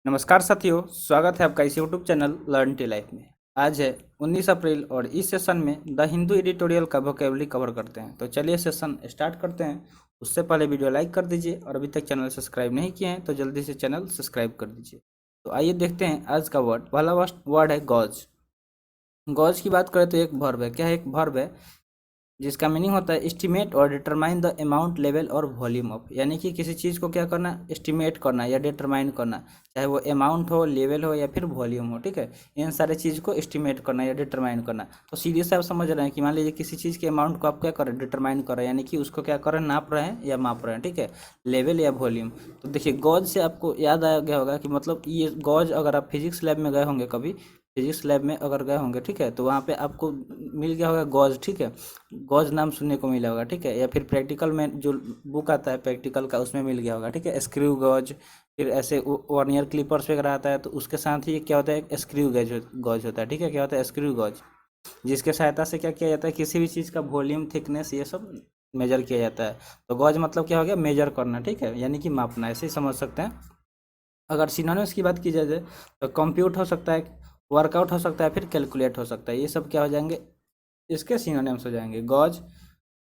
नमस्कार साथियों, स्वागत है आपका इस YouTube channel learn to life में। आज है 19 अप्रैल और इस सेशन में द हिंदू एडिटोरियल का वोकेबलरी कवर करते हैं। तो चलिए सेशन स्टार्ट करते हैं। उससे पहले वीडियो लाइक कर दीजिए और अभी तक चैनल सब्सक्राइब नहीं किए हैं तो जल्दी से चैनल सब्सक्राइब कर दीजिए। तो आइए देखते हैं आज का वर्ड। पहला वर्ड है गॉज। गॉज की बात करें तो एक वर्ब है। क्या है? एक वर्ब है जिसका मीनिंग होता है एस्टिमेट और डिटरमाइन द अमाउंट, लेवल और वॉल्यूम ऑफ। यानी कि किसी चीज़ को क्या करना, एस्टिमेट करना या डिटरमाइन करना, चाहे वो अमाउंट हो, लेवल हो या फिर वॉल्यूम हो। ठीक है, इन सारे चीज़ को एस्टिमेट करना या डिटरमाइन करना। तो सीधे से आप समझ रहे हैं कि मान लीजिए किसी चीज़ के अमाउंट को आप क्या कर रहे हैं, डिटरमाइन कर रहे हैं, यानी कि उसको क्या कर रहे हैं, नाप रहे हैं या माप रहे हैं। ठीक है, लेवल या वॉल्यूम। तो देखिए गॉज से आपको याद आ गया होगा कि मतलब ये गॉज, अगर आप फिजिक्स लैब में गए होंगे कभी, फिजिक्स लैब में अगर गए होंगे, ठीक है, तो वहाँ पे आपको मिल गया होगा गॉज। ठीक है, गॉज नाम सुनने को मिला होगा। ठीक है, या फिर प्रैक्टिकल में जो बुक आता है प्रैक्टिकल का, उसमें मिल गया होगा। ठीक है, स्क्रू गॉज, फिर ऐसे वर्नियर क्लिपर्स वगैरह आता है, तो उसके साथ ही क्या होता है, एक स्क्रू गॉज होता है। ठीक है, क्या होता है, स्क्रू गॉज, जिसके सहायता से क्या किया जाता है, किसी भी चीज़ का वॉल्यूम, थिकनेस, ये सब मेजर किया जाता है। तो गॉज मतलब क्या हो गया, मेजर करना। ठीक है, यानी कि मापना, ऐसे ही समझ सकते हैं। अगर सिनोनिम्स की बात की जाए तो कंप्यूट हो सकता है, वर्कआउट हो सकता है, फिर कैलकुलेट हो सकता है। ये सब क्या हो जाएंगे, इसके सिनोनिम्स हो जाएंगे। गॉज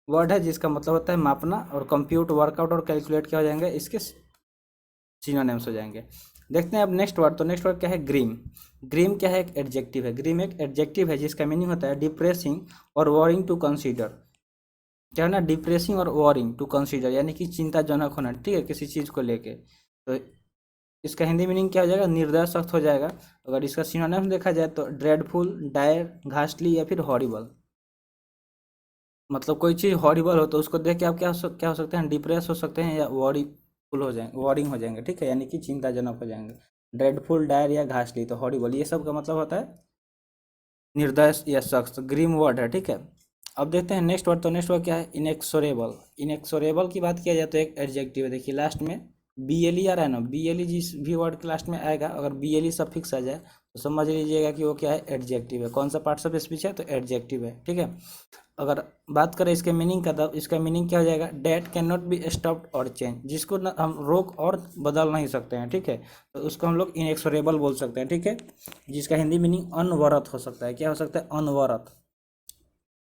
वर्ड है जिसका मतलब होता है मापना, और कंप्यूट, वर्कआउट और कैलकुलेट क्या हो जाएंगे, इसके सिनोनिम्स हो जाएंगे। देखते हैं अब नेक्स्ट वर्ड। तो नेक्स्ट वर्ड क्या है, ग्रीम। ग्रीम क्या है, एक एडजेक्टिव है। ग्रीम एक एडजेक्टिव है जिसका मीनिंग होता है डिप्रेसिंग और वॉरिंग टू कंसीडर। क्या है ना, डिप्रेसिंग और वॉरिंग टू कंसीडर, यानी कि चिंताजनक होना। ठीक है, किसी चीज़ को लेके। तो इसका हिंदी मीनिंग क्या हो जाएगा, निर्दय, सख्त हो जाएगा। अगर इसका सिनोनिम्स देखा जाए तो ड्रेडफुल, डायर, घास्टली या फिर हॉरिबल। मतलब कोई चीज़ हॉरिबल हो तो उसको देख के आप क्या हो सकते हैं, डिप्रेस हो सकते हैं या वॉरीफुल हो जाएंगे, वॉरिंग हो जाएंगे। ठीक है, यानी कि चिंताजनक हो जाएंगे। ड्रेडफुल, डायर या घासली, तो हॉरिबल, ये सब का मतलब होता है निर्दय या सख्त। ग्रीम वर्ड है। ठीक है, अब देखते हैं नेक्स्ट वर्ड। तो नेक्स्ट वर्ड क्या है, इनेक्सोरेबल। इनेक्सोरेबल की बात किया जाए तो एक एडजेक्टिव है। देखिए लास्ट में बी एल ई आ रहा है ना, बी एल ई जिस भी वर्ड के लास्ट में आएगा, अगर बी एल ई सफिक्स आ जाए तो समझ लीजिएगा कि वो क्या है, एडजेक्टिव है। कौन सा पार्ट्स ऑफ स्पीच है, तो एडजेक्टिव है। ठीक है, अगर बात करें इसके मीनिंग का, तब इसका मीनिंग क्या हो जाएगा, date can not be stopped और चेंज, जिसको हम रोक और बदल नहीं सकते हैं। ठीक है, तो उसको हम लोग इनएक्सोरेबल बोल सकते हैं। ठीक है, जिसका हिंदी मीनिंग अनवरत हो सकता है। क्या हो सकता है, अनवरत।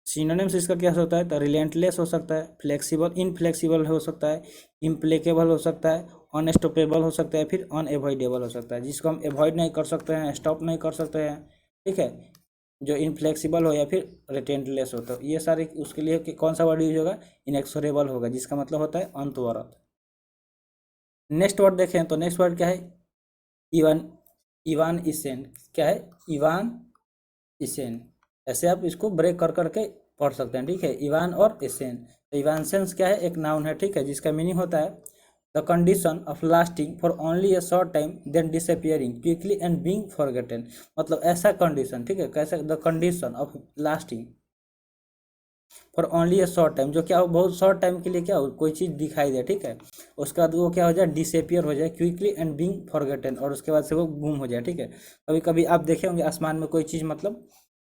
सिनोनिम्स इसका क्या हो सकता है, तो रिलेंटलेस हो सकता है, फ्लेक्सिबल, इनफ्लेक्सिबल हो सकता है, इम्प्लेकेबल हो सकता है, अनस्टॉपेबल हो सकता है, फिर अनएवॉइडेबल हो सकता है, जिसको हम एवॉइड नहीं कर सकते हैं, स्टॉप नहीं कर सकते हैं। ठीक है, जो इनफ्लेक्सिबल हो या फिर रिटेंटलेस हो, तो ये सारे उसके लिए कौन सा वर्ड यूज होगा, इनएक्सोरेबल होगा, जिसका मतलब होता है अंतवरत। नेक्स्ट वर्ड देखें तो नेक्स्ट वर्ड क्या है, इवान। इवान इसेन। क्या है, इवान इसेन। ऐसे आप इसको ब्रेक कर करके पढ़ सकते हैं। ठीक है, इवान और इसेन। तो इवानसेंस क्या है, एक नाउन है। ठीक है, जिसका मीनिंग होता है the condition of lasting for only a short time then disappearing quickly and being forgotten. मतलब ऐसा कंडीशन, ठीक है, कैसे, the condition of lasting for only a short time, जो क्या हो, बहुत शॉर्ट टाइम के लिए क्या हो, कोई चीज़ दिखाई दे। ठीक है, उसके बाद वो क्या हो जाए, डिसअपियर हो जाए, क्विकली एंड बीइंग फॉरगेटन, और उसके बाद से वो गुम हो जाए। ठीक है, कभी कभी आप देखे होंगे आसमान में कोई चीज़ मतलब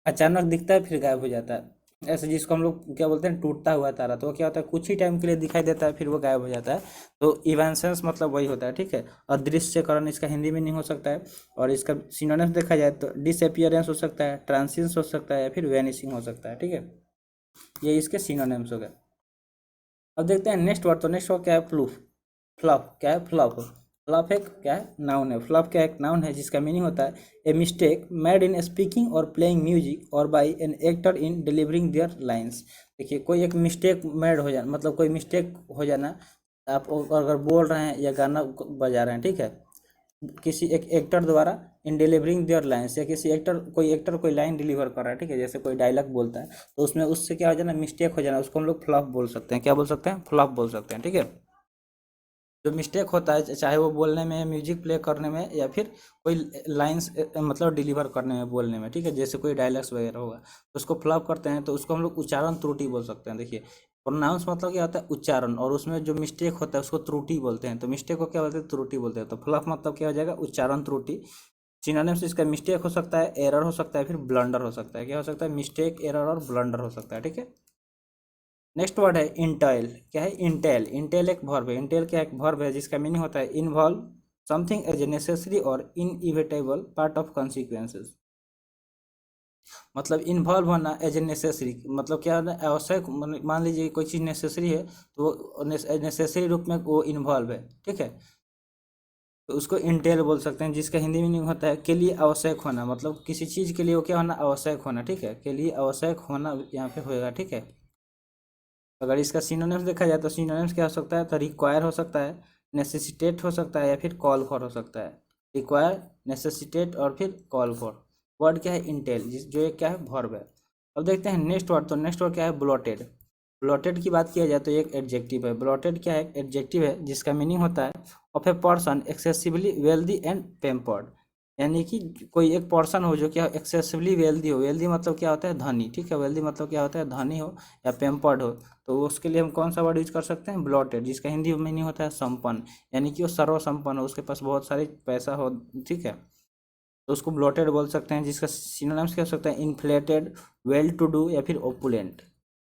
अचानक दिखता है फिर गायब हो जाता है, ऐसे जिसको हम लोग क्या बोलते हैं, टूटता हुआ तारा। तो वो क्या होता है, कुछ ही टाइम के लिए दिखाई देता है फिर वो गायब हो जाता है। तो इवेंसेंस मतलब वही होता है। ठीक है, अदृश्यकरण इसका हिंदी मीनिंग हो सकता है। और इसका सिनोनिम्स देखा जाए तो डिसअपियरेंस हो सकता है, ट्रांसिएंस हो सकता है, या फिर वैनिशिंग हो सकता है। ठीक है, ये इसके सिनोनिम्स हो गए। अब देखते हैं नेक्स्ट वर्ड। तो नेक्स्ट वर्ड क्या है, फ्लूफ। फ्लॉप। क्या है, फ्लॉप। फ्लॉप एक क्या है, नाउन है। फ्लॉप क्या एक नाउन है जिसका मीनिंग होता है a mistake made in speaking और प्लेइंग म्यूजिक और by an actor in delivering their lines. देखिए कोई एक मिस्टेक मेड हो जाना, मतलब कोई मिस्टेक हो जाना, आप अगर बोल रहे हैं या गाना बजा रहे हैं, ठीक है, किसी एक एक्टर द्वारा इन डिलीवरिंग देयर लाइन्स, या किसी एक्टर, कोई एक्टर कोई लाइन डिलीवर कर रहा है, ठीक है, जैसे कोई डायलॉग बोलता है, तो उसमें उससे क्या हो जाना, मिस्टेक हो जाना, उसको हम लोग फ्लॉप बोल सकते हैं। क्या बोल सकते हैं, फ्लॉप बोल सकते हैं। ठीक है, जो मिस्टेक होता है, चाहे वो बोलने में, म्यूजिक प्ले करने में, या फिर कोई लाइंस मतलब डिलीवर करने में, बोलने में। ठीक है, जैसे कोई डायलॉग्स वगैरह होगा तो उसको फ्लॉप करते हैं, तो उसको हम लोग उच्चारण त्रुटि बोल सकते हैं। देखिए प्रोनाउंस मतलब क्या होता है, उच्चारण, और उसमें जो मिस्टेक होता है उसको त्रुटि बोलते हैं। तो मिस्टेक को क्या बोलते हैं, त्रुटि बोलते हैं। तो फ्लॉप मतलब क्या हो जाएगा, उच्चारण त्रुटि। सिनोनिम्स इसका मिस्टेक हो सकता है, एरर हो सकता है, फिर ब्लंडर हो सकता है। क्या हो सकता है, मिस्टेक, एरर और ब्लंडर हो सकता है। ठीक है, नेक्स्ट वर्ड है इंटेल। क्या है, इंटेल। इंटेल एक वर्ब है। इंटेल क्या एक वर्ब है जिसका मीनिंग होता है involve something as a necessary और इनइविटेबल पार्ट ऑफ कॉन्सिक्वेंसेस। मतलब इन्वॉल्व होना एज ए नेसेसरी, मतलब क्या है आवश्यक, मान लीजिए कोई चीज़ नेसेसरी है तो वो नेसेसरी रूप में वो इन्वॉल्व है, ठीक है, तो उसको इंटेल बोल सकते हैं, जिसका हिंदी मीनिंग होता है के लिए आवश्यक होना, मतलब किसी चीज़ के लिए वो क्या होना, आवश्यक होना, ठीक है, के लिए आवश्यक होना यहाँ पे होएगा, ठीक है। अगर इसका सिनोनिम्स देखा जाए तो सिनोनिम्स क्या हो सकता है, तो रिक्वायर हो सकता है, नेसेसिटेट हो सकता है, या फिर कॉल फॉर हो सकता है। रिक्वायर, नेसेसिटेट और फिर कॉल फॉर। वर्ड क्या है, इंटेल, जिस जो एक क्या है वर्ब है। अब देखते हैं नेक्स्ट वर्ड, तो नेक्स्ट वर्ड क्या है, ब्लॉटेड। ब्लॉटेड की बात किया जाए तो एक एडजेक्टिव है। ब्लॉटेड क्या है, एडजेक्टिव है, जिसका मीनिंग होता है of a person excessively wealthy and pampered, यानी कि कोई एक पर्सन हो जो क्या एक्सेसिवली वेल्दी हो। वेल्दी मतलब क्या होता है, धनी, ठीक है, वेल्दी मतलब क्या होता है, धनी हो या पेम्पर्ड हो, तो उसके लिए हम कौन सा वर्ड यूज कर सकते हैं, ब्लॉटेड, जिसका हिंदी मीनिंग होता है संपन्न, यानी कि वो सर्वसंपन्न हो, उसके पास बहुत सारे पैसा हो, ठीक है, तो उसको ब्लॉटेड बोल सकते हैं। जिसका सिनोनिम्स क्या हो सकता है, इन्फ्लेटेड, वेल टू डू या फिर opulent.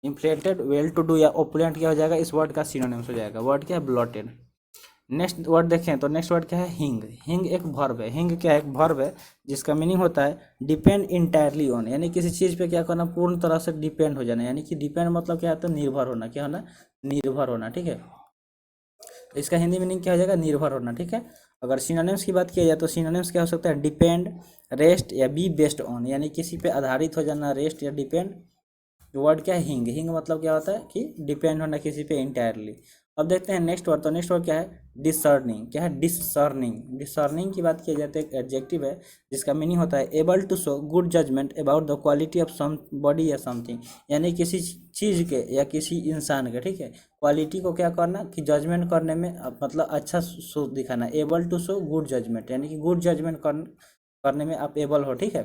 Inflated, well to do या ओपुलेंट क्या हो जाएगा, इस वर्ड का सिनोनिम्स हो जाएगा। वर्ड क्या है, ब्लॉटेड। नेक्स्ट वर्ड देखें तो नेक्स्ट वर्ड क्या है, हिंग। हिंग एक वर्ब है। हिंग क्या है, एक वर्ब है, जिसका मीनिंग होता है डिपेंड इंटायरली ऑन, यानी किसी चीज़ पे क्या करना, पूर्ण तरह से डिपेंड हो जाना, यानी कि डिपेंड मतलब क्या होता है, निर्भर होना, क्या होना, निर्भर होना, ठीक है, तो इसका हिंदी मीनिंग क्या हो जाएगा, निर्भर होना, ठीक है। अगर सिनोनिम्स की बात किया जाए तो सिनोनिम्स क्या हो सकता है, डिपेंड, रेस्ट या बी बेस्ड ऑन, यानी किसी पे आधारित हो जाना, रेस्ट या डिपेंड। वर्ड क्या है, हिंग। हिंग मतलब क्या होता है कि डिपेंड होना किसी पे इंटायरली। अब देखते हैं नेक्स्ट वर्ड, तो नेक्स्ट वर्ड क्या है, डिसर्निंग। क्या है, डिसर्निंग। डिसर्निंग की बात की जाए तो एक एडजेक्टिव है, जिसका मीनिंग होता है able to show good judgement about the quality of somebody या समथिंग, यानी किसी चीज़ के या किसी इंसान के, ठीक है, क्वालिटी को क्या करना कि जजमेंट करने में मतलब अच्छा सोच दिखाना। Able to show good judgement, यानी कि गुड जजमेंट करने में आप एबल हो, ठीक है।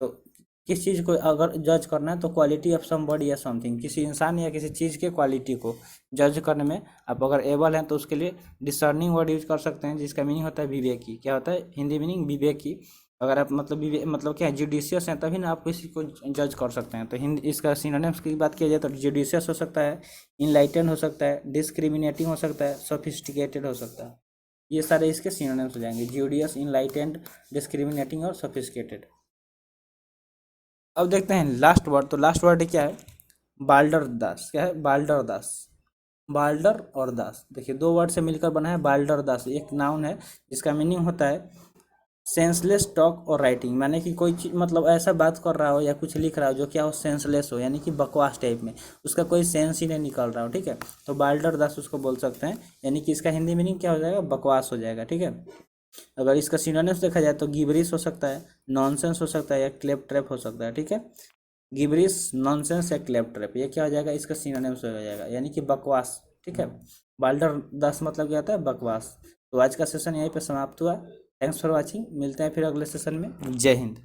तो किस चीज़ को अगर जज करना है तो क्वालिटी ऑफ समबॉडी या समथिंग, किसी इंसान या किसी चीज़ के क्वालिटी को जज करने में आप अगर एबल हैं तो उसके लिए डिसर्निंग वर्ड यूज कर सकते हैं, जिसका मीनिंग होता है विवेकी। क्या होता है हिंदी मीनिंग, विवेकी। अगर आप मतलब मतलब क्या है, जुडिशियस हैं, तभी ना आप किसी को जज कर सकते हैं। तो हिंदी इसका सिनोनिम्स की बात किया जाए तो जुडिशियस हो सकता है, इनलाइटेंड हो सकता है, डिस्क्रिमिनेटिंग हो सकता है, सोफिस्टिकेटेड हो सकता है। ये सारे इसके सिनोनिम्स हो जाएंगे, ज्यूडियस, इनलाइटेंड, डिस्क्रिमिनेटिंग और सोफिस्टिकेटेड। अब देखते हैं लास्ट वर्ड, तो लास्ट वर्ड क्या है, बाल्डर दास। क्या है, बाल्डर दास। बाल्डर और दास, देखिए दो वर्ड से मिलकर बना है बाल्डर दास। एक नाउन है जिसका मीनिंग होता है सेंसलेस टॉक और राइटिंग, माने कि कोई चीज मतलब ऐसा बात कर रहा हो या कुछ लिख रहा हो जो क्या हो, सेंसलेस हो, यानी कि बकवास टाइप में, उसका कोई सेंस ही नहीं निकल रहा हो, ठीक है, तो बाल्डर दास उसको बोल सकते हैं, यानी कि इसका हिंदी मीनिंग क्या हो जाएगा, बकवास हो जाएगा, ठीक है। अगर इसका सिनोनिम्स देखा जाए तो गिबरिश हो सकता है, नॉनसेंस हो सकता है, या क्लेप ट्रैप हो सकता है, ठीक है। गिबरिश, नॉनसेंस या क्लेप ट्रैप, ये क्या हो जाएगा, इसका सिनोनिम्स हो जाएगा, यानी कि बकवास, ठीक है। बाल्डर दास मतलब क्या होता है, बकवास। तो आज का सेशन यहीं पे समाप्त हुआ। थैंक्स फॉर वॉचिंग, मिलते हैं फिर अगले सेशन में। जय हिंद।